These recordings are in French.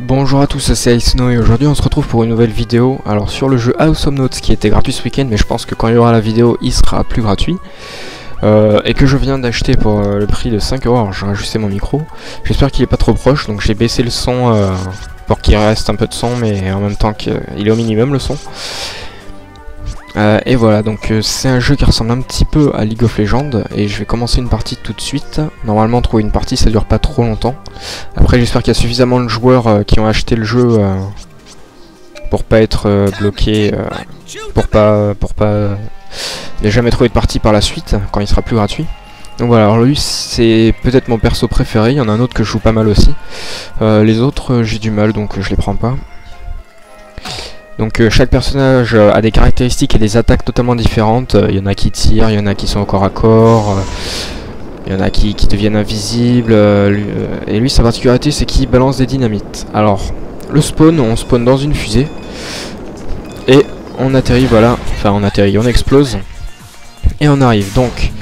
Bonjour à tous, c'est Iceno et aujourd'hui on se retrouve pour une nouvelle vidéo. Alors sur le jeu House of Notes qui était gratuit ce week-end, mais je pense que quand il y aura la vidéo il sera plus gratuit. Et que je viens d'acheter pour le prix de 5 €. Alors j'ai ajusté mon micro, j'espère qu'il est pas trop proche, donc j'ai baissé le son pour qu'il reste un peu de son, mais en même temps qu'il est au minimum le son. Et voilà, donc c'est un jeu qui ressemble un petit peu à League of Legends et je vais commencer une partie tout de suite. Normalement trouver une partie ça dure pas trop longtemps. Après j'espère qu'il y a suffisamment de joueurs qui ont acheté le jeu pour pas être bloqué, pour pas ne jamais trouver de partie par la suite quand il sera plus gratuit. Donc voilà, alors lui c'est peut-être mon perso préféré, il y en a un autre que je joue pas mal aussi. Les autres j'ai du mal donc je les prends pas. Donc chaque personnage a des caractéristiques et des attaques totalement différentes. Il y en a qui tirent, il y en a qui sont au corps à corps, il y en a qui deviennent invisibles. Et lui sa particularité c'est qu'il balance des dynamites. Alors le spawn, on spawn dans une fusée et on atterrit, voilà, enfin on atterrit, on explose et on arrive. Donc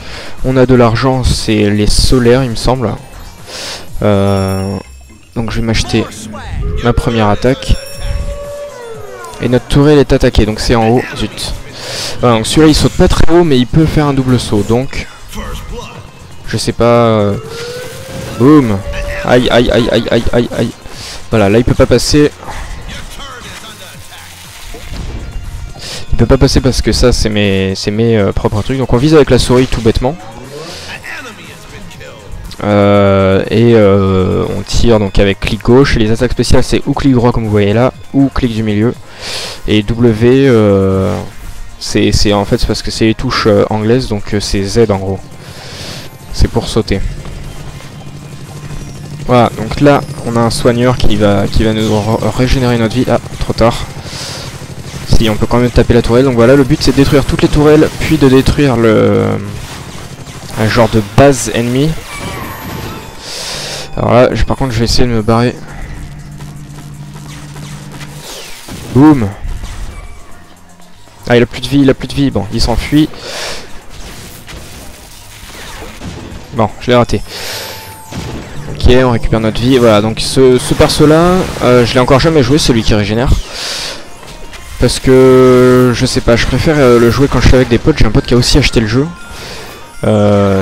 on a de l'argent, c'est les solaires il me semble. Donc je vais m'acheter ma première attaque. Et notre tourelle est attaquée, donc c'est en haut, zut. Voilà, donc celui-là il saute pas très haut, mais il peut faire un double saut, donc... Je sais pas... Boum. Aïe, aïe, aïe, aïe, aïe, aïe, aïe. Voilà, là il peut pas passer. Il peut pas passer parce que ça c'est mes propres trucs. Donc on vise avec la souris tout bêtement. On tire donc avec clic gauche et les attaques spéciales c'est ou clic droit comme vous voyez là ou clic du milieu, et W c'est en fait c'est parce que c'est les touches anglaises, donc c'est Z en gros, c'est pour sauter. Voilà, donc là on a un soigneur qui va nous régénérer notre vie. Ah, trop tard. Si, on peut quand même taper la tourelle. Donc voilà, le but c'est de détruire toutes les tourelles puis de détruire un genre de base ennemie. Alors là, par contre, je vais essayer de me barrer. Boum. Ah, il a plus de vie, il a plus de vie. Bon, il s'enfuit. Bon, je l'ai raté. Ok, on récupère notre vie. Voilà, donc ce perso-là, je l'ai encore jamais joué, celui qui régénère. Parce que, je sais pas, je préfère le jouer quand je suis avec des potes. J'ai un pote qui a aussi acheté le jeu.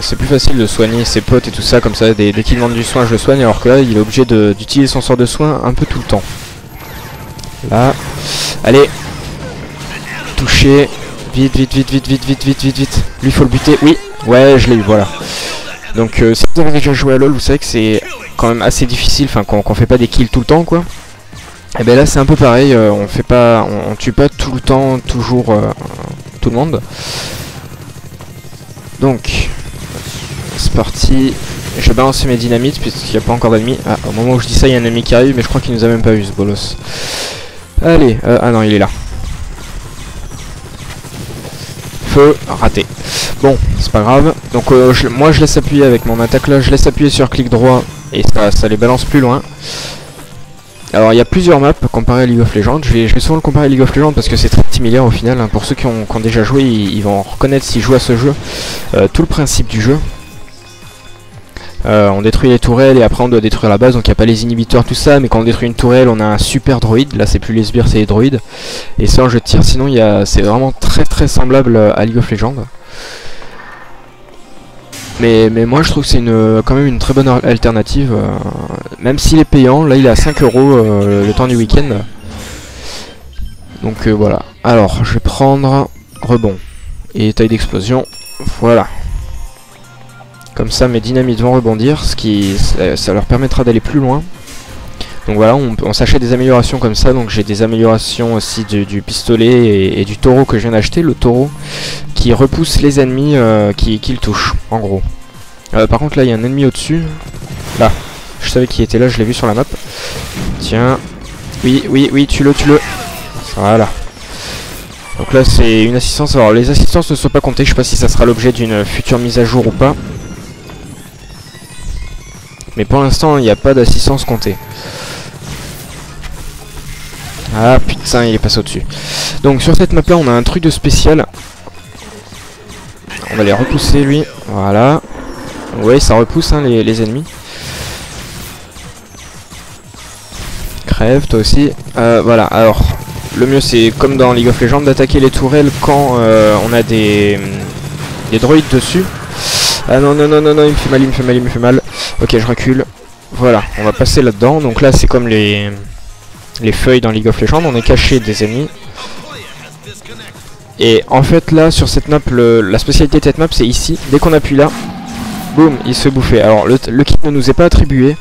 C'est plus facile de soigner ses potes et tout ça, comme ça dès qu'il demande du soin je le soigne, alors que là il est obligé d'utiliser son sort de soin un peu tout le temps. Là, allez, toucher, vite, vite, vite, vite, vite, vite, vite, vite, vite. Lui faut le buter, oui, ouais je l'ai eu, voilà. Donc si vous avez déjà joué à LoL, vous savez que c'est quand même assez difficile, enfin qu'on fait pas des kills tout le temps quoi. Et ben là c'est un peu pareil, on tue pas tout le temps, toujours tout le monde. Donc, c'est parti. Je vais balancer mes dynamites puisqu'il n'y a pas encore d'ennemis. Ah, au moment où je dis ça, il y a un ennemi qui arrive, mais je crois qu'il nous a même pas vu ce bolos. Allez, ah non, il est là. Feu, raté. Bon, c'est pas grave. Donc, moi je laisse appuyer avec mon attaque là, je laisse appuyer sur clic droit et ça les balance plus loin. Alors il y a plusieurs maps comparé à League of Legends, je vais souvent le comparer à League of Legends parce que c'est très similaire au final, hein. Pour ceux qui ont déjà joué, ils vont reconnaître s'ils jouent à ce jeu tout le principe du jeu. On détruit les tourelles et après on doit détruire la base, donc il n'y a pas les inhibiteurs tout ça, mais quand on détruit une tourelle on a un super droïde, là c'est plus les sbires c'est les droïdes, et c'est un jeu de tir, sinon c'est vraiment très très semblable à League of Legends. Mais moi je trouve que c'est quand même une très bonne alternative, même s'il est payant. Là il est à 5 € le temps du week-end. Donc voilà. Alors je vais prendre rebond et taille d'explosion. Voilà. Comme ça mes dynamites vont rebondir, ça leur permettra d'aller plus loin. Donc voilà, on s'achète des améliorations comme ça. Donc j'ai des améliorations aussi du pistolet et du taureau que je viens d'acheter. Le taureau qui repousse les ennemis qui le touchent, en gros. Par contre là il y a un ennemi au-dessus. Là, je savais qu'il était là, je l'ai vu sur la map. Tiens, oui, oui, oui, tue-le, tue-le. Voilà. Donc là c'est une assistance. Alors les assistances ne sont pas comptées, je sais pas si ça sera l'objet d'une future mise à jour ou pas. Mais pour l'instant il n'y a pas d'assistance comptée. Ah putain, il est passé au-dessus. Donc sur cette map là on a un truc de spécial. On va les repousser lui. Voilà. Ouais, ça repousse hein, les ennemis. Crève, toi aussi. Voilà, alors, le mieux c'est comme dans League of Legends d'attaquer les tourelles quand on a des droïdes dessus. Ah non, non, non, non, non, il me fait mal, il me fait mal, il me fait mal. Ok, je recule. Voilà, on va passer là-dedans. Donc là, c'est comme les feuilles dans League of Legends, on est caché des ennemis. Et en fait, là, sur cette map, la spécialité de cette map, c'est ici. Dès qu'on appuie là, boum, il se fait bouffer. Alors, le kit ne nous est pas attribué.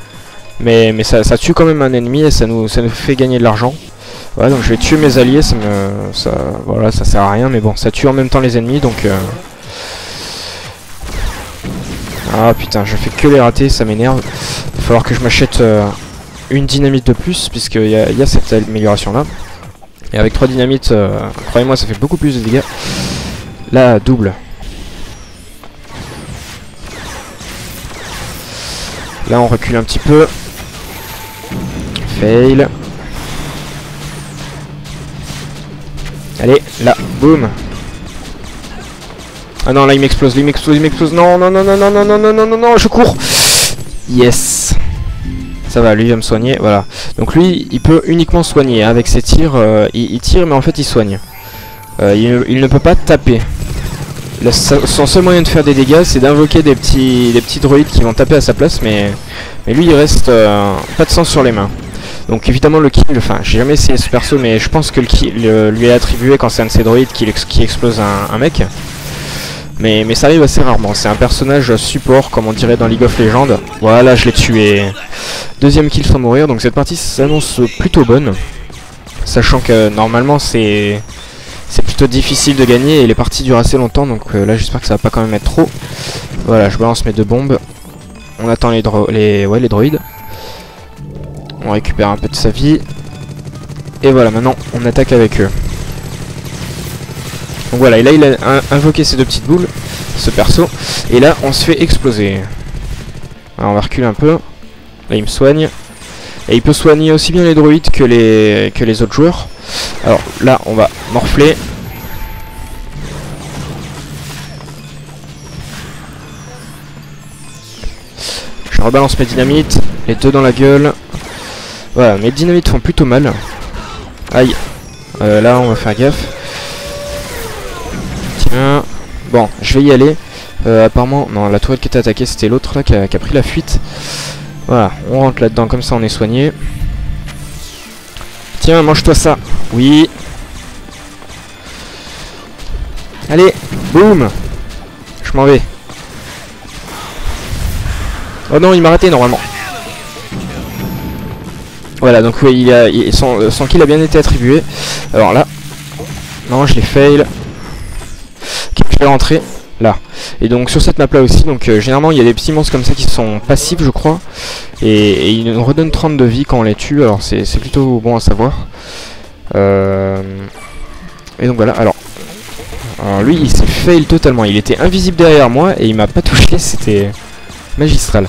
Mais ça tue quand même un ennemi et ça nous fait gagner de l'argent. Voilà, donc je vais tuer mes alliés, voilà, ça sert à rien, mais bon, ça tue en même temps les ennemis, donc... Ah putain, je fais que les rater, ça m'énerve. Il va falloir que je m'achète une dynamite de plus, puisqu'il y a cette amélioration là. Et avec 3 dynamites, croyez-moi, ça fait beaucoup plus de dégâts. Là, double. Là, on recule un petit peu. Fail. Allez, là, boum. Ah non, là il m'explose, il m'explose, il m'explose. Non, non, non, non, non, non, non, non, non, non, non, je cours. Yes. Ça va, lui il va me soigner, voilà. Donc lui, il peut uniquement soigner. Avec ses tirs, il tire, mais en fait il soigne. Il ne peut pas taper. Son seul moyen de faire des dégâts, c'est d'invoquer des petits droïdes qui vont taper à sa place, mais lui il reste pas de sang sur les mains. Donc évidemment le kill, enfin j'ai jamais essayé ce perso, mais je pense que le kill lui est attribué quand c'est un de ses droïdes qui explose un mec. Mais ça arrive assez rarement, c'est un personnage support comme on dirait dans League of Legends. Voilà, je l'ai tué. Deuxième kill sans mourir, donc cette partie s'annonce plutôt bonne. Sachant que normalement c'est plutôt difficile de gagner et les parties durent assez longtemps, donc là j'espère que ça va pas quand même être trop. Voilà, je balance mes 2 bombes. On attend les droïdes. On récupère un peu de sa vie. Et voilà, maintenant on attaque avec eux. Donc voilà, et là il a invoqué ces 2 petites boules, ce perso. Et là on se fait exploser. Alors on va reculer un peu. Là il me soigne. Et il peut soigner aussi bien les droïdes que les autres joueurs. Alors là on va morfler. Je rebalance mes dynamites. Les 2 dans la gueule. Voilà, mes dynamites font plutôt mal. Aïe. Là on va faire gaffe. Tiens. Bon, je vais y aller. Apparemment, non, la tourelle qui était attaquée, c'était l'autre là qui a pris la fuite. Voilà, on rentre là-dedans, comme ça on est soigné. Tiens, mange-toi ça. Oui. Allez, boum. Je m'en vais. Oh non, il m'a raté normalement. Voilà, donc oui, son kill a bien été attribué. Alors là, non, je l'ai fail. Ok, je vais rentrer là. Et donc sur cette map là aussi, donc généralement il y a des petits monstres comme ça qui sont passifs, je crois. Et ils nous redonnent 30 de vie quand on les tue, alors c'est plutôt bon à savoir. Et donc voilà, alors lui il s'est fail totalement. Il était invisible derrière moi et il m'a pas touché, c'était magistral.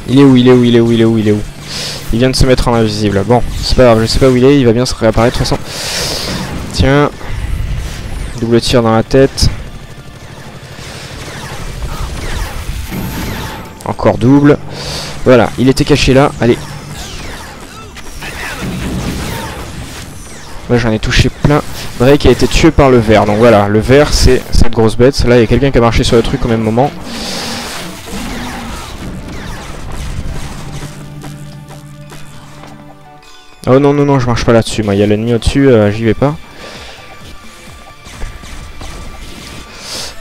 Il est où? Il est où? Il est où? Il est où? Il est où? Il vient de se mettre en invisible. Bon, c'est pas grave, je sais pas où il est, il va bien se réapparaître de toute façon. Tiens. Double tir dans la tête. Encore double. Voilà, il était caché là. Allez. Là j'en ai touché plein. Drake a été tué par le ver. Donc voilà, le ver c'est cette grosse bête. Là il y a quelqu'un qui a marché sur le truc au même moment. Oh non non non, je marche pas là-dessus. Moi il y a l'ennemi au-dessus, j'y vais pas.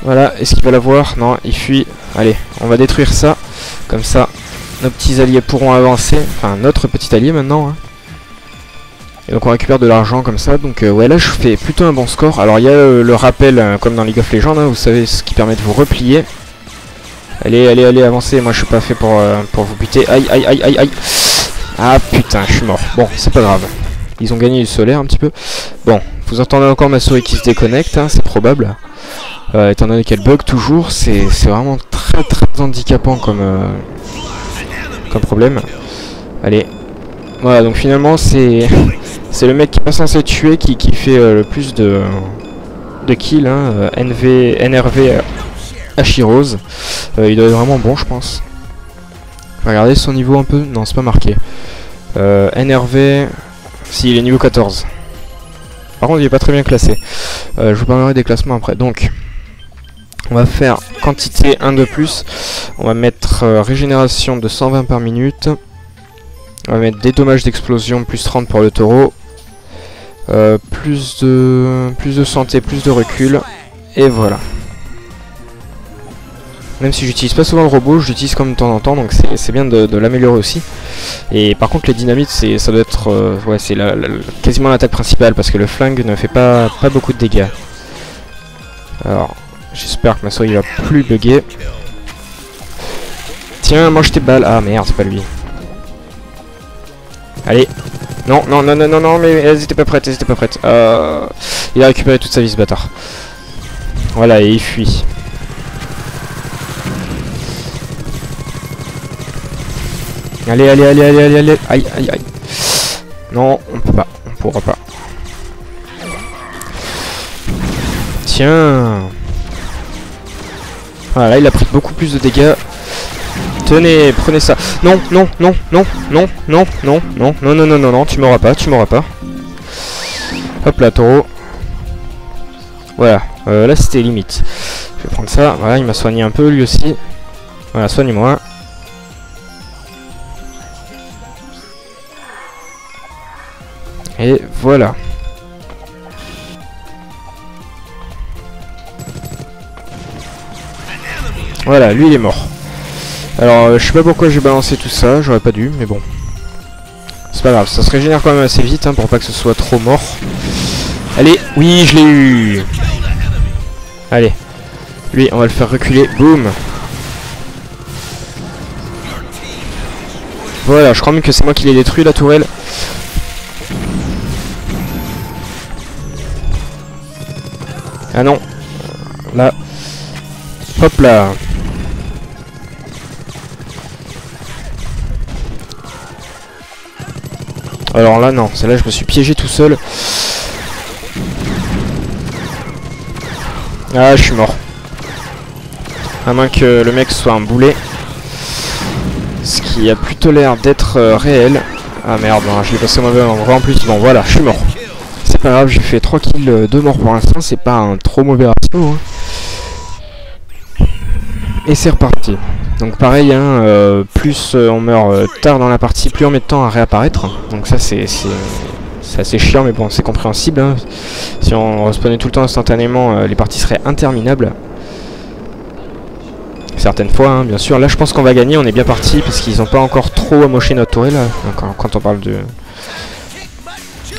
Voilà, est-ce qu'il va l'avoir? Non, il fuit. Allez, on va détruire ça. Comme ça, nos petits alliés pourront avancer. Enfin, notre petit allié maintenant. Hein. Et donc on récupère de l'argent comme ça. Donc ouais, là je fais plutôt un bon score. Alors il y a le rappel, comme dans League of Legends, hein, vous savez, ce qui permet de vous replier. Allez, allez, allez, avancez. Moi je suis pas fait pour vous buter. Aïe, aïe, aïe, aïe, aïe. Ah putain, je suis mort. Bon, c'est pas grave. Ils ont gagné du solaire un petit peu. Bon, vous entendez encore ma souris qui se déconnecte, hein, c'est probable. Étant donné qu'elle bug toujours, c'est vraiment très handicapant comme problème. Allez. Voilà, donc finalement c'est le mec qui est pas censé tuer qui fait le plus de kills, hein, NRV Hachirose. Il doit être vraiment bon, je pense. Regardez son niveau un peu. Non, c'est pas marqué. NRV. Si, il est niveau 14. Par contre, il est pas très bien classé. Je vous parlerai des classements après. Donc, on va faire quantité 1 de plus. On va mettre régénération de 120 par minute. On va mettre des dommages d'explosion plus 30 pour le taureau. Plus de santé, plus de recul. Et voilà. Même si j'utilise pas souvent le robot, je l'utilise comme de temps en temps, donc c'est bien de l'améliorer aussi. Et par contre les dynamites, ça doit être ouais, c'est quasiment l'attaque principale, parce que le flingue ne fait pas beaucoup de dégâts. Alors, j'espère que ma souris va plus bugger. Tiens, mange tes balles. Ah merde, c'est pas lui. Allez. Non, non, non, non, non, non, mais elles étaient pas prêtes, elles étaient pas prêtes. Il a récupéré toute sa vie, ce bâtard. Voilà, et il fuit. Allez, allez, allez, allez, allez, allez. Aïe, aïe, aïe. Non, on peut pas, on pourra pas. Tiens. Voilà, là il a pris beaucoup plus de dégâts. Tenez, prenez ça. Non, non, non, non, non, non, non, non, non, non, non, non, non, tu m'auras pas, tu m'auras pas. Hop là, taureau. Voilà, là c'était limite. Je vais prendre ça, voilà, il m'a soigné un peu lui aussi. Voilà, soigne-moi. Et voilà. Voilà, lui il est mort. Alors je sais pas pourquoi j'ai balancé tout ça, j'aurais pas dû, mais bon. C'est pas grave, ça se régénère quand même assez vite hein, pour pas que ce soit trop mort. Allez, oui je l'ai eu. Allez, lui on va le faire reculer, boum. Voilà, je crois même que c'est moi qui l'ai détruit la tourelle. Ah non. Là. Hop là. Alors là non, celle-là je me suis piégé tout seul. Ah je suis mort. À moins que le mec soit un boulet. Ce qui a plutôt l'air d'être réel. Ah merde, hein, je l'ai passé au mauvais endroit en plus. Bon voilà, je suis mort. C'est pas grave, j'ai fait 3 kills, 2 morts pour l'instant, c'est pas un trop mauvais ratio. Hein. Et c'est reparti. Donc pareil, hein, plus on meurt tard dans la partie, plus on met de temps à réapparaître. Donc ça c'est assez chiant, mais bon, c'est compréhensible. Hein. Si on respawnait tout le temps instantanément, les parties seraient interminables. Certaines fois, hein, bien sûr. Là je pense qu'on va gagner, on est bien parti, parce qu'ils n'ont pas encore trop amoché notre tourelle, là, quand on parle de...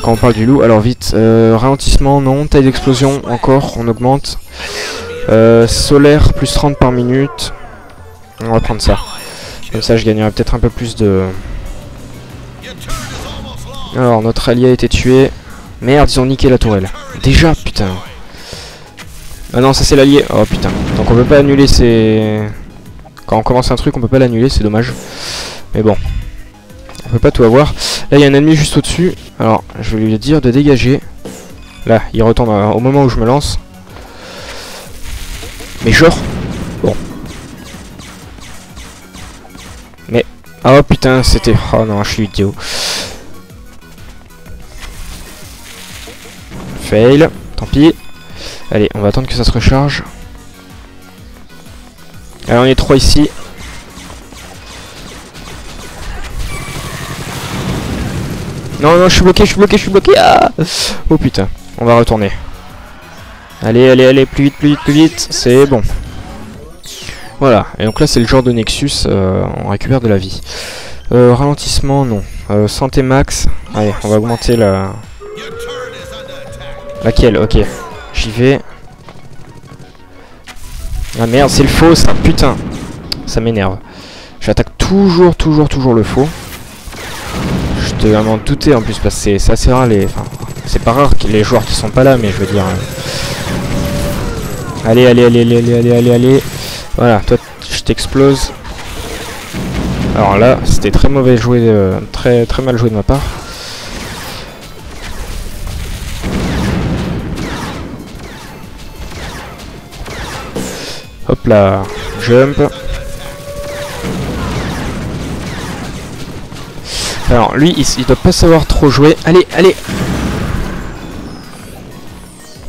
Quand on parle du loup, alors vite, ralentissement, non, taille d'explosion, encore, on augmente. Solaire, plus 30 par minute. On va prendre ça. Comme ça, je gagnerai peut-être un peu plus de... Alors, notre allié a été tué. Merde, ils ont niqué la tourelle. Déjà, putain. Ah non, ça c'est l'allié. Oh putain. Donc on peut pas annuler ces... Quand on commence un truc, on peut pas l'annuler, c'est dommage. Mais bon. On peut pas tout avoir. Là, il y a un ennemi juste au-dessus. Alors, je vais lui dire de dégager. Là, il retombe au moment où je me lance. Mais genre... Bon. Mais... Oh putain, c'était... Oh non, je suis idiot. Fail. Tant pis. Allez, on va attendre que ça se recharge. Allez, on est 3 ici. Non, non, je suis bloqué, je suis bloqué, je suis bloqué. Ah oh putain, on va retourner. Allez, allez, allez, plus vite, plus vite, plus vite. C'est bon. Voilà, et donc là c'est le genre de Nexus, on récupère de la vie. Ralentissement, non. Santé max. Allez, on va augmenter la... Laquelle? Ok. J'y vais. Ah merde, c'est le faux ça, putain. Ça m'énerve. J'attaque toujours le faux. Je te m'en douter en plus parce que c'est assez rare les... Enfin, c'est pas rare que les joueurs qui sont pas là, mais je veux dire... Allez, allez, allez, allez, allez, allez, allez, allez. Voilà, toi je t'explose. Alors là, c'était très mauvais joué, très mal joué de ma part. Hop là, jump. Alors lui il doit pas savoir trop jouer. Allez, allez.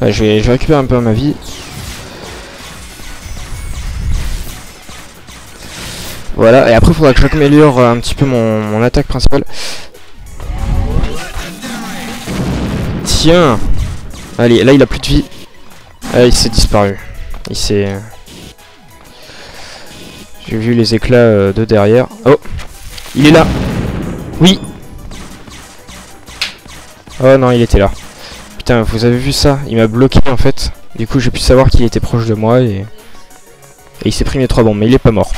Ouais, je vais récupérer un peu ma vie. Voilà, et après il faudra que j'améliore un petit peu mon attaque principale. Tiens. Allez, là il a plus de vie. Ah, il s'est disparu. Il s'est... J'ai vu les éclats de derrière. Oh, il est là. Oui. Oh non, il était là. Putain, vous avez vu ça? Il m'a bloqué en fait. Du coup, j'ai pu savoir qu'il était proche de moi et il s'est pris mes 3 bombes, mais il est pas mort.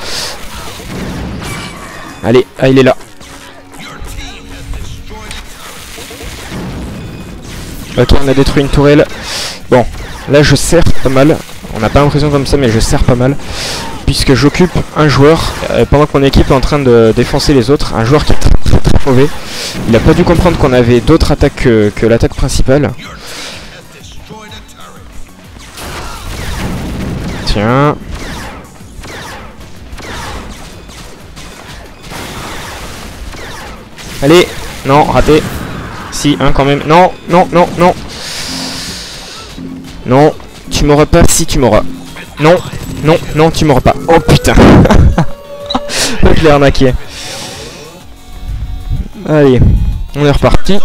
Allez, ah, il est là. Ok, on a détruit une tourelle. Bon, là je serre pas mal. On n'a pas l'impression comme ça, mais je serre pas mal. Puisque j'occupe un joueur, pendant que mon équipe est en train de défoncer les autres. Un joueur qui est très très mauvais. Il a pas dû comprendre qu'on avait d'autres attaques que l'attaque principale. Tiens. Allez. Non, raté. Si, un quand même. Non, non, non, non. Non, tu m'auras pas. Si, tu m'auras. Non, non, non, tu m'auras pas. Oh putain. Je l'ai arnaqué. Allez, on est reparti.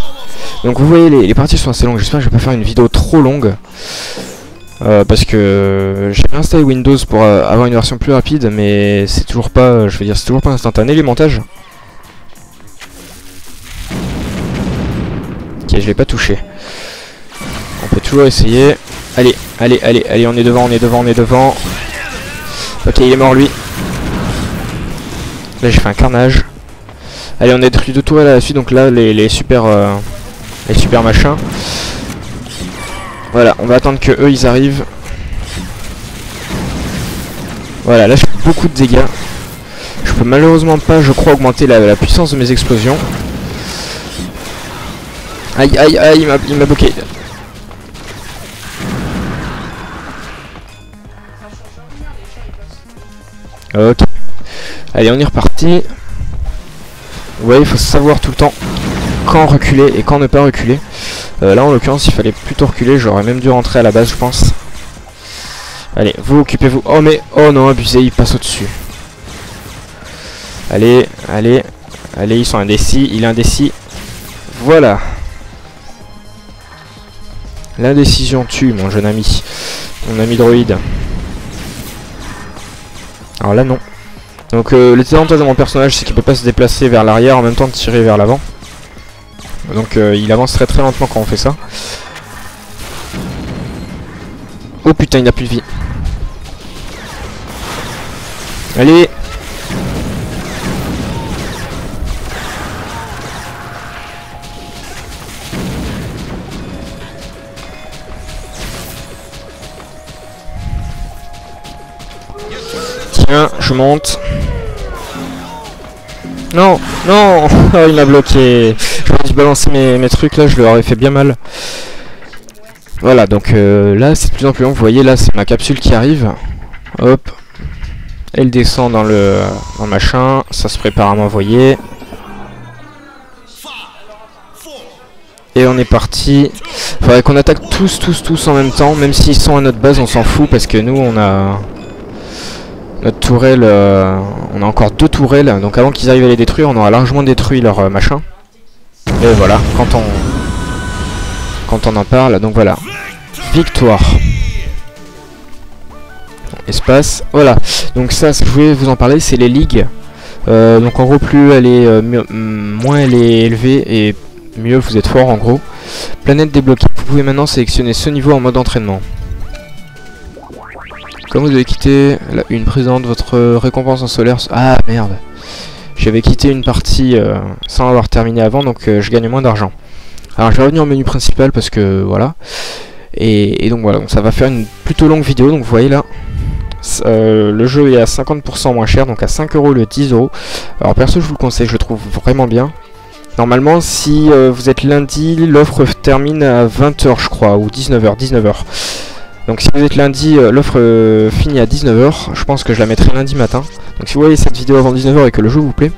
Donc vous voyez, les parties sont assez longues. J'espère que je vais pas faire une vidéo trop longue. Parce que j'ai installé Windows pour avoir une version plus rapide. Mais c'est toujours pas, je veux dire, c'est toujours pas instantané les montages. Ok, je l'ai pas touché. On peut toujours essayer. Allez, allez, allez, allez, on est devant, on est devant, on est devant. Ok, il est mort lui. Là j'ai fait un carnage. Allez, on a détruit 2 tourelles à la suite, donc là les super machins. Voilà, on va attendre que eux ils arrivent. Voilà, là je fais beaucoup de dégâts. Je peux malheureusement pas, je crois, augmenter la puissance de mes explosions. Aïe, aïe, aïe, il m'a bloqué. Ok. Allez, on est reparti. Ouais, il faut savoir tout le temps quand reculer et quand ne pas reculer. Là, en l'occurrence, il fallait plutôt reculer. J'aurais même dû rentrer à la base, je pense. Allez, vous occupez-vous. Oh, mais... Oh non, abusé, il passe au-dessus. Allez, allez. Allez, ils sont indécis. Il est indécis. Voilà. L'indécision tue, mon jeune ami. Mon ami droïde. Alors là, non. Donc, les avantages de mon personnage, c'est qu'il peut pas se déplacer vers l'arrière en même temps de tirer vers l'avant. Donc, il avance très très lentement quand on fait ça. Oh putain, il n'a plus de vie. Allez. Tiens, je monte. Non, non. Oh, il m'a bloqué. J'aurais dû balancer mes trucs là, je leur aurais fait bien mal. Voilà, donc là c'est de plus en plus long. Vous voyez, là c'est ma capsule qui arrive. Hop. Elle descend dans le machin. Ça se prépare à m'envoyer. Et on est parti. Faudrait qu'on attaque tous en même temps. Même s'ils sont à notre base, on s'en fout parce que nous on a... Notre tourelle, on a encore 2 tourelles, donc avant qu'ils arrivent à les détruire, on aura largement détruit leur machin. Et voilà, quand on en parle, donc voilà. Victoire. Espace, voilà. Donc ça, je voulais vous en parler, c'est les ligues. Donc en gros, plus elle est, moins elle est élevée et mieux vous êtes fort en gros. Planète débloquée, vous pouvez maintenant sélectionner ce niveau en mode entraînement. Comme vous avez quitté une présente, votre récompense en solaire... Ah merde. J'avais quitté une partie sans avoir terminé avant, donc je gagne moins d'argent. Alors je vais revenir au menu principal parce que voilà. Et donc voilà, donc ça va faire une plutôt longue vidéo. Donc vous voyez là, le jeu est à 50% moins cher, donc à 5 € le 10 €. Alors perso je vous le conseille, je le trouve vraiment bien. Normalement si vous êtes lundi, l'offre termine à 20 h je crois, ou 19 h. Donc si vous êtes lundi, l'offre finit à 19 h. Je pense que je la mettrai lundi matin. Donc si vous voyez cette vidéo avant 19 h et que le jeu vous plaît,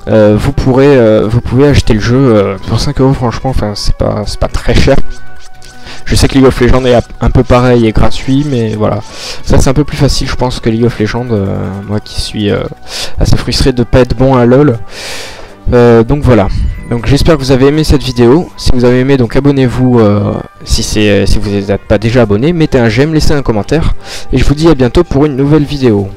vous pouvez acheter le jeu pour 5 euros. Franchement, enfin c'est pas très cher. Je sais que League of Legends est un peu pareil et gratuit, mais voilà. Ça c'est un peu plus facile je pense que League of Legends, moi qui suis assez frustré de pas être bon à LoL. Donc voilà. Donc j'espère que vous avez aimé cette vidéo. Si vous avez aimé, donc abonnez-vous si vous n'êtes pas déjà abonné. Mettez un j'aime, laissez un commentaire. Et je vous dis à bientôt pour une nouvelle vidéo.